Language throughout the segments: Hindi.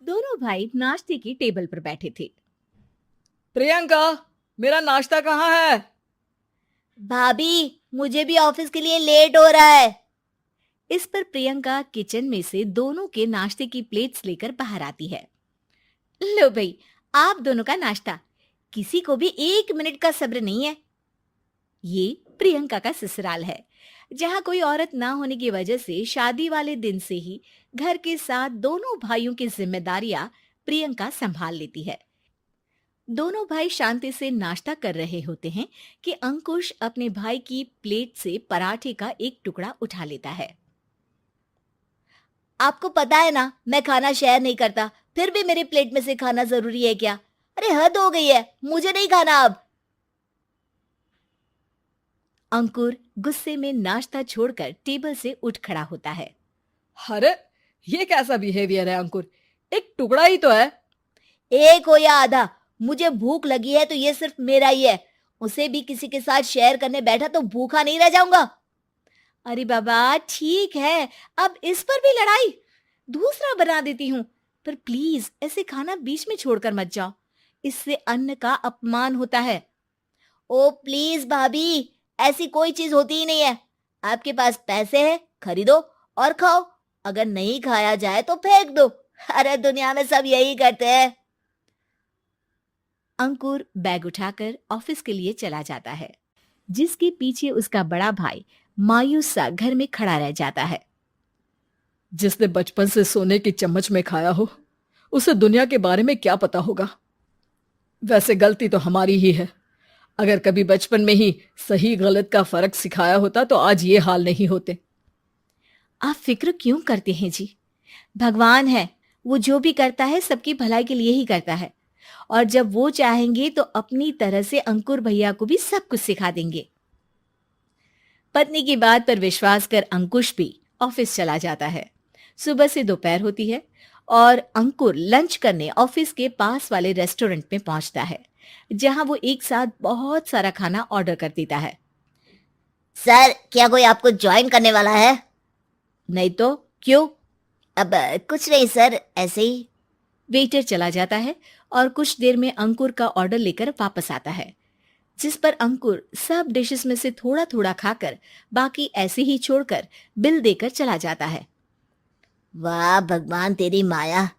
दोनों भाई नाश्ते की टेबल पर बैठे थे। प्रियंका, मेरा नाश्ता कहाँ है? भाभी, मुझे भी ऑफिस के लिए लेट हो रहा है। इस पर प्रियंका किचन में से दोनों के नाश्ते की प्लेट्स लेकर बाहर आती है। लो भाई, आप दोनों का नाश्ता। किसी को भी 1 मिनट का सब्र नहीं है। ये प्रियंका का ससुराल है, जहाँ कोई औरत ना होने की वजह से शादी वाले दिन से ही घर के साथ दोनों भाइयों की जिम्मेदारियां प्रियंका संभाल लेती है। दोनों भाई शांति से नाश्ता कर रहे होते हैं कि अंकुश अपने भाई की प्लेट से पराठे का एक टुकड़ा उठा लेता है। आपको पता है ना, मैं खाना शेयर नहीं करता, फिर भी मेरी प्लेट में से खाना जरूरी है क्या? अरे हद हो गई है, मुझे नहीं खाना अब। अंकुर गुस्से में नाश्ता छोड़कर टेबल से उठ खड़ा होता है। अरे, ये कैसा बिहेवियर है अंकुर? एक टुकड़ा ही तो है। एक हो या आधा, मुझे भूख लगी है तो ये सिर्फ मेरा ही है। उसे भी किसी के साथ शेयर करने बैठा तो भूखा नहीं रह जाऊंगा। अरे बाबा ठीक है, अब इस पर भी लड़ाई। दूसरा बना देती हूँ, पर प्लीज ऐसे खाना बीच में छोड़कर मत जाओ। इससे अन्न का अपमान होता है। ओ प्लीज भाभी, ऐसी कोई चीज होती ही नहीं है। आपके पास पैसे हैं, खरीदो और खाओ। अगर नहीं खाया जाए तो फेंक दो। अरे दुनिया में सब यही करते हैं। अंकुर बैग उठाकर ऑफिस के लिए चला जाता है, जिसके पीछे उसका बड़ा भाई मायूस सा घर में खड़ा रह जाता है। जिसने बचपन से सोने की चम्मच में खाया हो, उसे दुनिया के बारे में क्या पता होगा। वैसे गलती तो हमारी ही है। अगर कभी बचपन में ही सही गलत का फर्क सिखाया होता तो आज ये हाल नहीं होते। आप फिक्र क्यों करते हैं जी? भगवान है, वो जो भी करता है सबकी भलाई के लिए ही करता है। और जब वो चाहेंगे तो अपनी तरह से अंकुर भैया को भी सब कुछ सिखा देंगे। पत्नी की बात पर विश्वास कर अंकुश भी ऑफिस चला जाता है। सुबह से दोपहर होती है और अंकुर लंच करने ऑफिस के पास वाले रेस्टोरेंट में पहुंचता है, जहां वो एक साथ बहुत सारा खाना ऑर्डर कर देता है। सर, क्या कोई आपको ज्वाइन करने वाला है? नहीं तो क्यों? अब कुछ नहीं सर, ऐसे ही। वेटर चला जाता है और कुछ देर में अंकुर का ऑर्डर लेकर वापस आता है, जिस पर अंकुर सब डिशेस में से थोड़ा थोड़ा खाकर बाकी ऐसे ही छोड़कर बिल देकर चला जाता है। वाह भगवान, तेरी माया।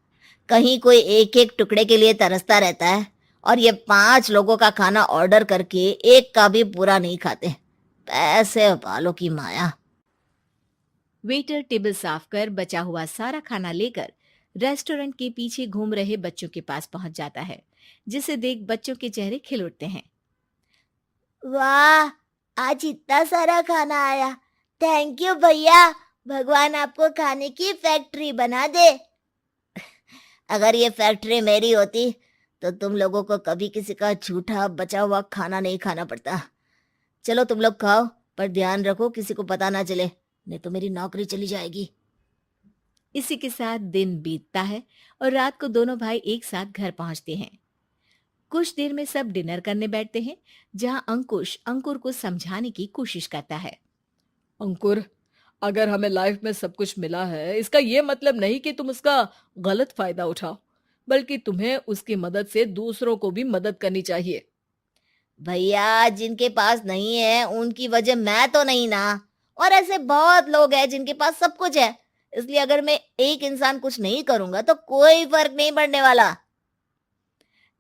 कहीं कोई एक एक टुकड़े के लिए तरसता रहता है और ये 5 लोगों का खाना ऑर्डर करके एक का भी पूरा नहीं खाते। पैसे वालों की माया। वेटर टेबल साफ कर बचा हुआ सारा खाना लेकर रेस्टोरेंट के पीछे घूम रहे बच्चों के पास पहुंच जाता है, जिसे देख बच्चों के चेहरे खिल उठते हैं। वाह, आज इतना सारा खाना आया। थैंक यू भैया। भगवान आपको खाने की फैक्ट्री बना दे। अगर ये फैक्ट्री मेरी होती तो तुम लोगों को कभी किसी का झूठा बचा हुआ खाना नहीं खाना पड़ता। चलो तुम लोग खाओ, पर ध्यान रखो किसी को पता ना चले, नहीं तो मेरी नौकरी चली जाएगी। इसी के साथ दिन बीतता है और रात को दोनों भाई एक साथ घर पहुंचते हैं। कुछ देर में सब डिनर करने बैठते हैं, जहां अंकुश अंकुर को समझाने की कोशिश करता है। अंकुर, अगर हमें लाइफ में सब कुछ मिला है, इसका ये मतलब नहीं कि तुम उसका गलत फायदा उठाओ, बल्कि तुम्हें उसकी मदद से दूसरों को भी मदद करनी चाहिए। भैया, जिनके पास नहीं है उनकी वजह मैं तो नहीं ना। और ऐसे बहुत लोग हैं जिनके पास सब कुछ है। इसलिए अगर मैं एक इंसान कुछ नहीं करूंगा तो कोई फर्क नहीं पड़ने वाला।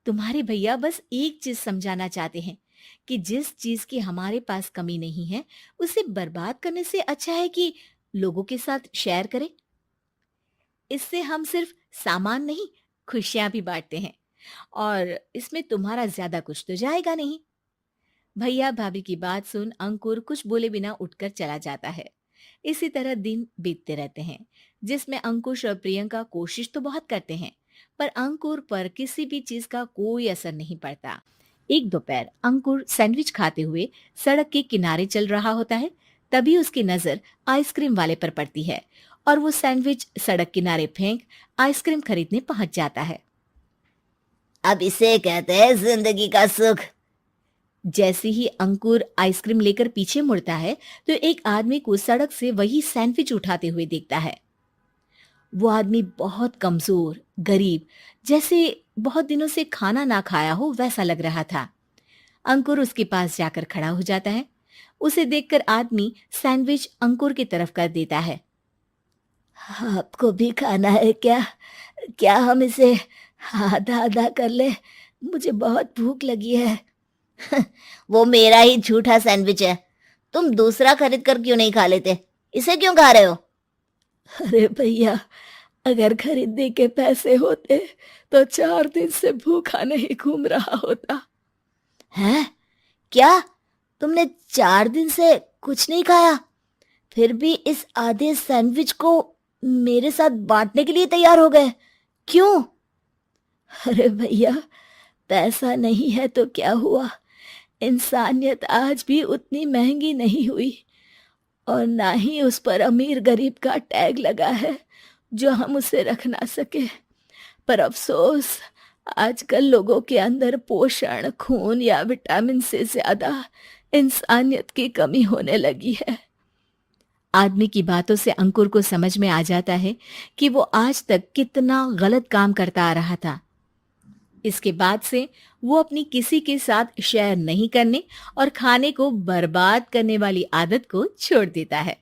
तुम्हारे भैया बस एक चीज समझाना चाहते हैं कि जिस चीज की हमारे पास कमी नहीं है, उसे बर्बाद करने से अच्छा है कि लोगों के साथ शेयर करें। इससे हम सिर्फ सामान नहीं, खुशियां भी बांटते हैं, और इसमें तुम्हारा ज्यादा कुछ तो जाएगा नहीं। भैया भाभी की बात सुन अंकुर कुछ बोले बिना उठकर चला जाता है। इसी तरह दिन बीतते रहते हैं, जिसमें अंकुश और प्रियंका कोशिश तो बहुत करते हैं, पर अंकुर पर किसी भी चीज का कोई असर नहीं पड़ता। एक दोपहर अंकुर सैंडविच खाते हुए सड़क के किनारे चल रहा होता है। तभी उसकी नजर आइसक्रीम वाले पर पड़ती है और वो सैंडविच सड़क किनारे फेंक आइसक्रीम खरीदने पहुंच जाता है। अब इसे कहते हैं जिंदगी का सुख। जैसे ही अंकुर आइसक्रीम लेकर पीछे मुड़ता है तो एक आदमी को सड़क से वही सैंडविच उठाते हुए देखता है। वो आदमी बहुत कमजोर, गरीब, जैसे बहुत दिनों से खाना ना खाया हो वैसा लग रहा था। अंकुर उसके पास जाकर खड़ा हो जाता है। उसे देखकर आदमी सैंडविच अंकुर की तरफ कर देता है। आपको भी खाना है क्या? क्या हम इसे आधा आधा कर ले? मुझे बहुत भूख लगी है। वो मेरा ही झूठा सैंडविच है। तुम दूसरा खरीद कर क्यों नहीं खा लेते? इसे क्यों खा रहे हो? अरे भैया, अगर खरीदने के पैसे होते तो 4 दिन से भूखा नहीं घूम रहा होता। हैं? क्या तुमने 4 दिन से कुछ नहीं खाया, फिर भी इस आधे सैंडविच को मेरे साथ बांटने के लिए तैयार हो गए? क्यों? अरे भैया, पैसा नहीं है तो क्या हुआ, इंसानियत आज भी उतनी महंगी नहीं हुई, और ना ही उस पर अमीर गरीब का टैग लगा है जो हम उसे रख ना सके। पर अफसोस, आजकल लोगों के अंदर पोषण, खून या विटामिन से ज्यादा इंसानियत की कमी होने लगी है। आदमी की बातों से अंकुर को समझ में आ जाता है कि वो आज तक कितना गलत काम करता आ रहा था। इसके बाद से वो अपनी किसी के साथ शेयर नहीं करने और खाने को बर्बाद करने वाली आदत को छोड़ देता है।